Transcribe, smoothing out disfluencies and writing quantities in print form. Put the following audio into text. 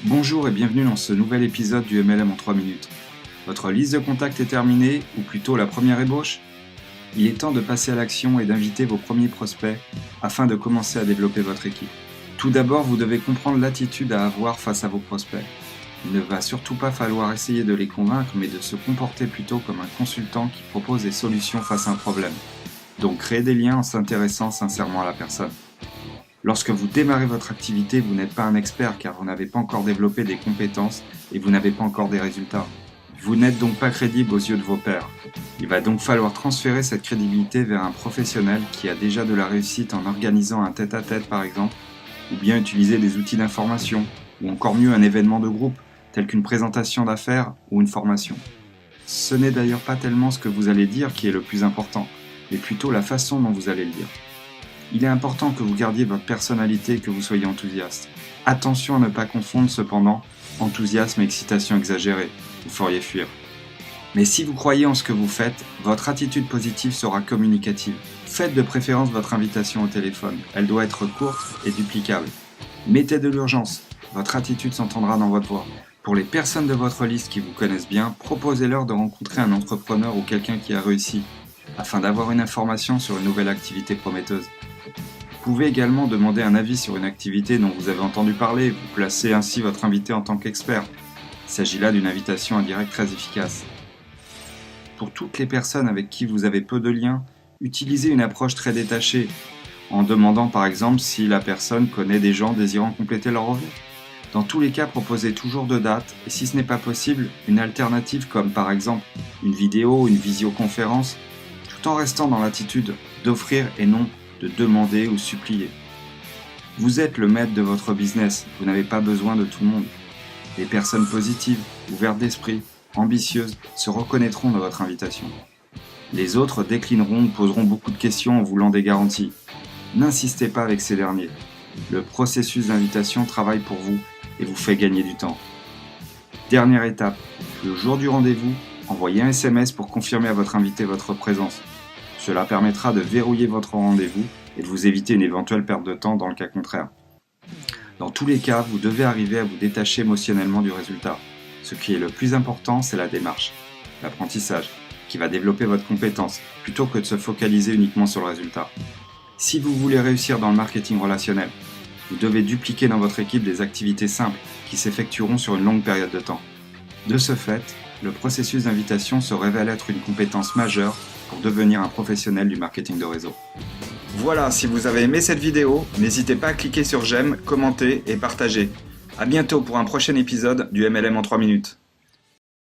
Bonjour et bienvenue dans ce nouvel épisode du MLM en 3 minutes. Votre liste de contacts est terminée, ou plutôt la première ébauche ? Il est temps de passer à l'action et d'inviter vos premiers prospects afin de commencer à développer votre équipe. Tout d'abord, vous devez comprendre l'attitude à avoir face à vos prospects. Il ne va surtout pas falloir essayer de les convaincre, mais de se comporter plutôt comme un consultant qui propose des solutions face à un problème. Donc créez des liens en s'intéressant sincèrement à la personne. Lorsque vous démarrez votre activité, vous n'êtes pas un expert car vous n'avez pas encore développé des compétences et vous n'avez pas encore des résultats. Vous n'êtes donc pas crédible aux yeux de vos pairs. Il va donc falloir transférer cette crédibilité vers un professionnel qui a déjà de la réussite en organisant un tête-à-tête par exemple, ou bien utiliser des outils d'information, ou encore mieux un événement de groupe, tel qu'une présentation d'affaires ou une formation. Ce n'est d'ailleurs pas tellement ce que vous allez dire qui est le plus important, mais plutôt la façon dont vous allez le dire. Il est important que vous gardiez votre personnalité et que vous soyez enthousiaste. Attention à ne pas confondre cependant enthousiasme et excitation exagérée, vous feriez fuir. Mais si vous croyez en ce que vous faites, votre attitude positive sera communicative. Faites de préférence votre invitation au téléphone, elle doit être courte et duplicable. Mettez de l'urgence, votre attitude s'entendra dans votre voix. Pour les personnes de votre liste qui vous connaissent bien, proposez-leur de rencontrer un entrepreneur ou quelqu'un qui a réussi, afin d'avoir une information sur une nouvelle activité prometteuse. Vous pouvez également demander un avis sur une activité dont vous avez entendu parler, vous placez ainsi votre invité en tant qu'expert. Il s'agit là d'une invitation indirecte très efficace. Pour toutes les personnes avec qui vous avez peu de liens, utilisez une approche très détachée, en demandant par exemple si la personne connaît des gens désirant compléter leur revenu. Dans tous les cas, proposez toujours deux dates, et si ce n'est pas possible, une alternative comme par exemple une vidéo ou une visioconférence, tout en restant dans l'attitude d'offrir et non de demander ou supplier. Vous êtes le maître de votre business, vous n'avez pas besoin de tout le monde. Les personnes positives, ouvertes d'esprit, ambitieuses, se reconnaîtront dans votre invitation. Les autres déclineront ou poseront beaucoup de questions en voulant des garanties. N'insistez pas avec ces derniers. Le processus d'invitation travaille pour vous et vous fait gagner du temps. Dernière étape, le jour du rendez-vous, envoyez un SMS pour confirmer à votre invité votre présence. Cela permettra de verrouiller votre rendez-vous et de vous éviter une éventuelle perte de temps dans le cas contraire. Dans tous les cas, vous devez arriver à vous détacher émotionnellement du résultat. Ce qui est le plus important, c'est la démarche, l'apprentissage, qui va développer votre compétence, plutôt que de se focaliser uniquement sur le résultat. Si vous voulez réussir dans le marketing relationnel, vous devez dupliquer dans votre équipe des activités simples qui s'effectueront sur une longue période de temps. De ce fait, le processus d'invitation se révèle être une compétence majeure pour devenir un professionnel du marketing de réseau. Voilà, si vous avez aimé cette vidéo, n'hésitez pas à cliquer sur j'aime, commenter et partager. À bientôt pour un prochain épisode du MLM en 3 minutes.